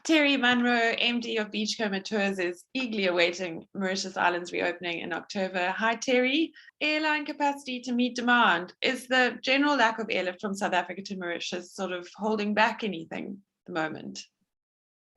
Terry Munro, MD of Beachcomber Tours, is eagerly awaiting Mauritius Islands reopening in October. Hi, Terry. Airline capacity to meet demand. Is the general lack of airlift from South Africa to Mauritius sort of holding back anything at the moment?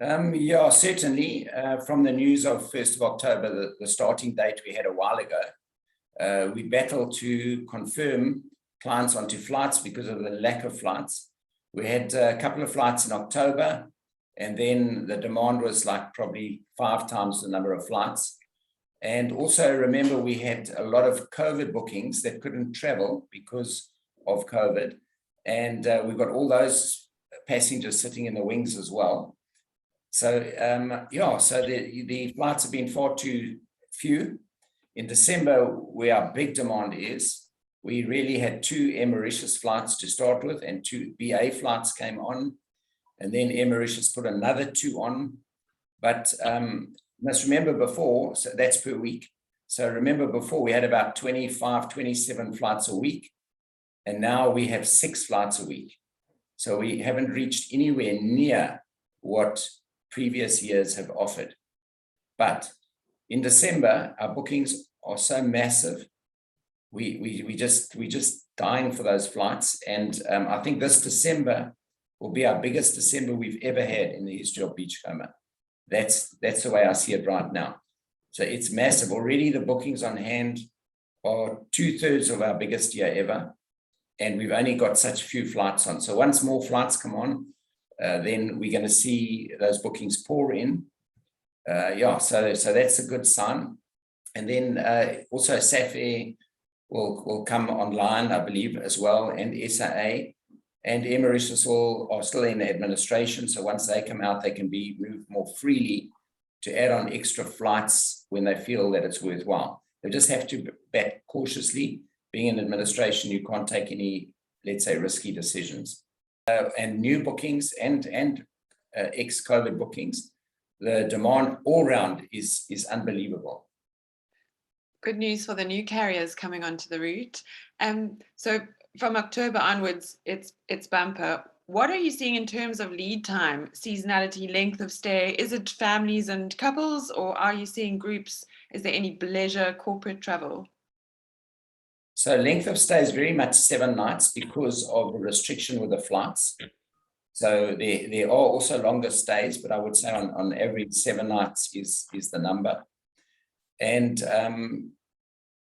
Yeah, certainly. From the news of 1st of October, the starting date we had a while ago, we battled to confirm clients onto flights because of the lack of flights. We had a couple of flights in October, and then the demand was like probably 5 times the number of flights. And also remember, we had a lot of COVID bookings that couldn't travel because of COVID. And we've got all those passengers sitting in the wings as well. So yeah, so the flights have been far too few. In December, where our big demand is, we really had 2 Air Mauritius flights to start with, and 2 BA flights came on. And then Air Mauritius put another 2 on. But you must remember before, so that's per week. So remember before we had about 25, 27 flights a week. And now we have 6 flights a week. So we haven't reached anywhere near what previous years have offered. But in December, our bookings are so massive. We just dying for those flights. And I think this December will be our biggest December we've ever had in the history of Beachcomber. That's the way I see it right now. So it's massive. Already the bookings on hand are 2/3 of our biggest year ever. And we've only got such few flights on. So once more flights come on, then we're going to see those bookings pour in. Yeah, so that's a good sign. And then also SAF will come online, I believe, as well, and SAA. And Air Mauritius are still in administration. So once they come out, they can be moved more freely to add on extra flights when they feel that it's worthwhile. They just have to bat cautiously. Being in administration, you can't take any, let's say, risky decisions. And new bookings and ex-COVID bookings, the demand all round is unbelievable. Good news for the new carriers coming onto the route. So from October onwards, it's bumper. What are you seeing in terms of lead time, seasonality, length of stay? Is it families and couples, or are you seeing groups? Is there any leisure, corporate travel? So length of stay is very much 7 nights because of the restriction with the flights. So there are also longer stays, but I would say on average 7 nights is the number. And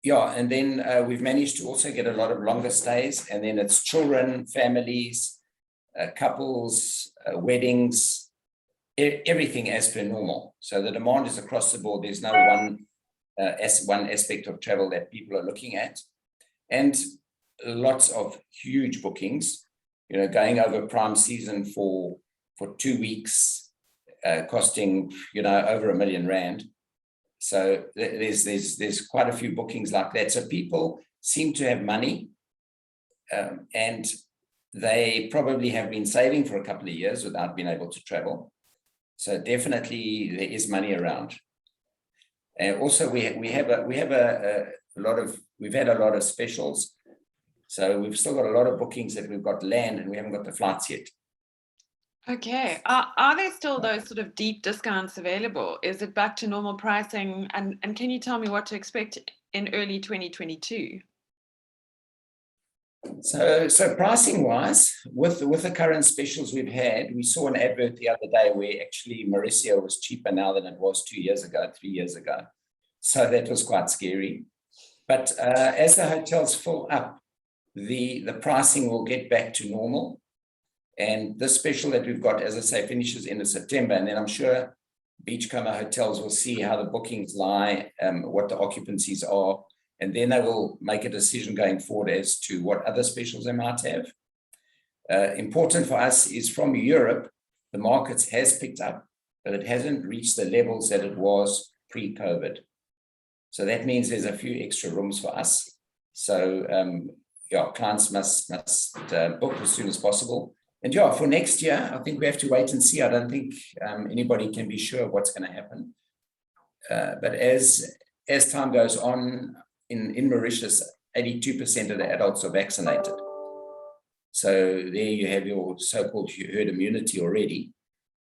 yeah, and then we've managed to also get a lot of longer stays, and then it's children, families, couples, weddings, everything as per normal. So the demand is across the board. There's no one aspect of travel that people are looking at. And lots of huge bookings, going over prime season for 2 weeks, costing, over R1 million. So there's quite a few bookings like that. So people seem to have money, and they probably have been saving for a couple of years without being able to travel. So definitely there is money around. And also we've had a lot of specials. So we've still got a lot of bookings that we've got land, and we haven't got the flights yet. Okay. Are there still those sort of deep discounts available? Is it back to normal pricing? And can you tell me what to expect in early 2022? So pricing wise, with the current specials we've had, we saw an advert the other day where actually Mauricio was cheaper now than it was 2 years ago, 3 years ago. So that was quite scary. But as the hotels fill up, the pricing will get back to normal. And this special that we've got, as I say, finishes end of September. And then I'm sure Beachcomber hotels will see how the bookings lie, what the occupancies are. And then they will make a decision going forward as to what other specials they might have. Important for us is from Europe, the markets has picked up, but it hasn't reached the levels that it was pre-COVID. So that means there's a few extra rooms for us. So yeah, clients must book as soon as possible. And yeah, for next year, I think we have to wait and see. I don't think anybody can be sure of what's going to happen. But as time goes on, in Mauritius, 82% of the adults are vaccinated. So there you have your so-called herd immunity already.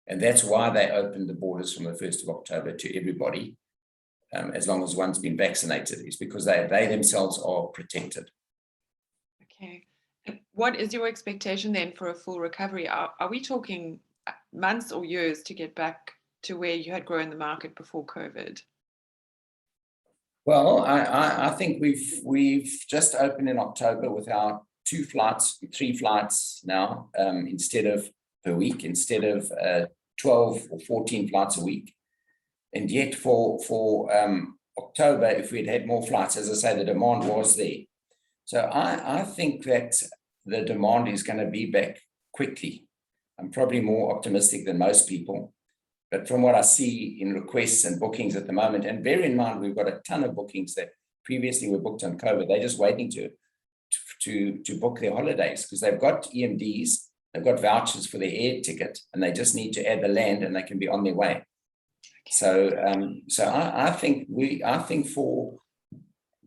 And that's why they opened the borders from the 1st of October to everybody, as long as one's been vaccinated, is because they themselves are protected. Okay. And what is your expectation then for a full recovery? Are we talking months or years to get back to where you had grown the market before COVID? Well, I think we've just opened in October with our 3 flights now, instead of per week, instead of 12 or 14 flights a week. And yet for October, if we'd had more flights, as I say, the demand was there. So I think that the demand is going to be back quickly. I'm probably more optimistic than most people. But from what I see in requests and bookings at the moment, and bear in mind, we've got a ton of bookings that previously were booked on COVID. They're just waiting to book their holidays because they've got EMDs, they've got vouchers for their air ticket, and they just need to add the land and they can be on their way. So I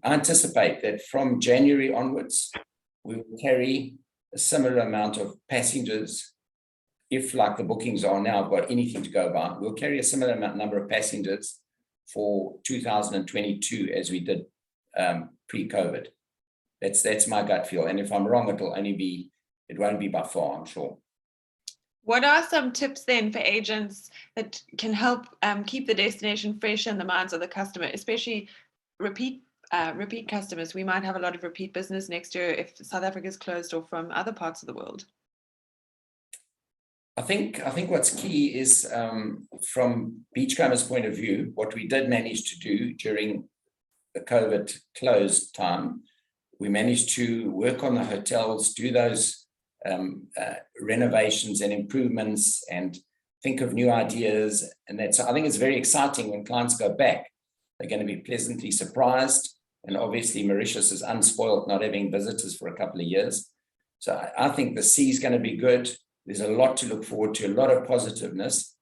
anticipate that from January onwards, we will carry a similar amount of passengers. If, like the bookings are now, got anything to go by, we'll carry a similar number of passengers for 2022 as we did pre-COVID. That's my gut feel. And if I'm wrong, it won't be by far, I'm sure. What are some tips then for agents that can help keep the destination fresh in the minds of the customer, especially repeat customers? We might have a lot of repeat business next year if South Africa is closed or from other parts of the world. I think what's key is, from Beachcomber's point of view, what we did manage to do during the COVID closed time, we managed to work on the hotels, do those renovations and improvements, and think of new ideas. And I think it's very exciting when clients go back. They're going to be pleasantly surprised. And obviously Mauritius is unspoiled, not having visitors for a couple of years. So I think the sea is going to be good. There's a lot to look forward to, a lot of positiveness.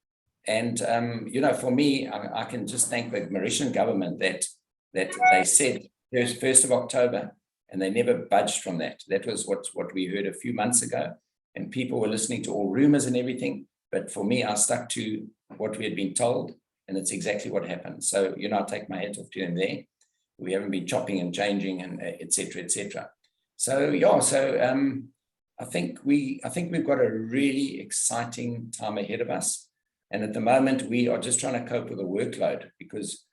And, for me, I can just thank the Mauritian government that they said 1st of October, and they never budged from that. That was what we heard a few months ago, and people were listening to all rumors and everything. But for me, I stuck to what we had been told, and it's exactly what happened. So, I take my hat off to them there. We haven't been chopping and changing and et cetera, et cetera. So, I think we've got a really exciting time ahead of us. And at the moment, we are just trying to cope with the workload, because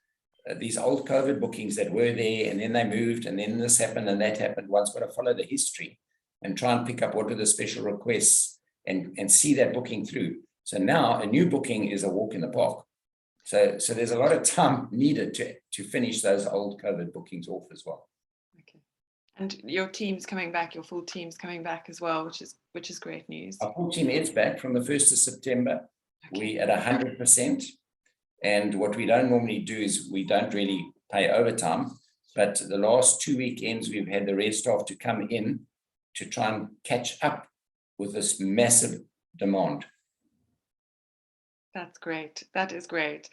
these old COVID bookings that were there, and then they moved, and then this happened and that happened. One's got to follow the history and try and pick up what are the special requests and see that booking through. So now a new booking is a walk in the park. So there's a lot of time needed to finish those old COVID bookings off as well. And your team's coming back, your full team's coming back as well, which is great news. Our full team is back from the 1st of September. Okay. We at 100%. And what we don't normally do is we don't really pay overtime. But the last 2 weekends, we've had the red staff to come in to try and catch up with this massive demand. That's great. That is great.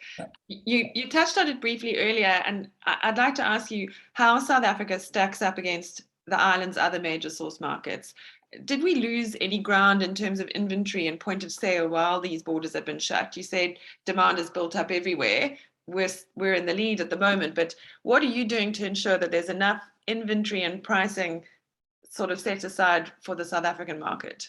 You touched on it briefly earlier, and I'd like to ask you how South Africa stacks up against the island's other major source markets. Did we lose any ground in terms of inventory and point of sale while these borders have been shut? You said demand is built up everywhere. We're in the lead at the moment, but what are you doing to ensure that there's enough inventory and pricing sort of set aside for the South African market?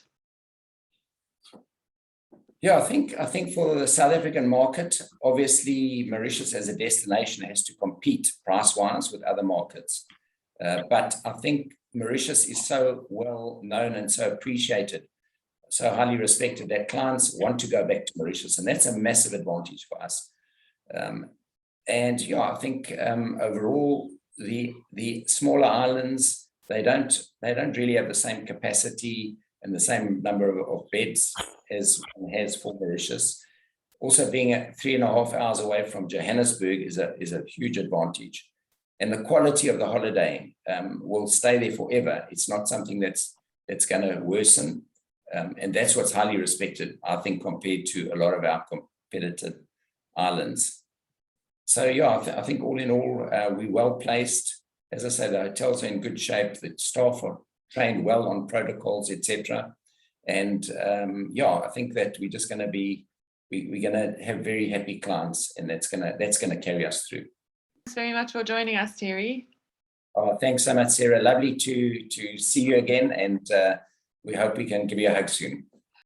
Yeah, I think for the South African market, obviously Mauritius as a destination has to compete price-wise with other markets. But I think Mauritius is so well known and so appreciated, so highly respected, that clients want to go back to Mauritius, and that's a massive advantage for us. And yeah, I think overall the smaller islands, they don't really have the same capacity and the same number of beds as one has for Mauritius. Also, being at 3.5 hours away from Johannesburg is a huge advantage. And the quality of the holiday will stay there forever. It's not something that's going to worsen. And that's what's highly respected, I think, compared to a lot of our competitive islands. So yeah, I think all in all, we're well placed. As I say, the hotels are in good shape. The staff are trained well on protocols, etc. And yeah, I think that we're just going to be we're going to have very happy clients, and that's going to carry us through. Thanks very much for joining us, Terry. Oh, thanks so much, Sarah. Lovely to see you again, and we hope we can give you a hug soon.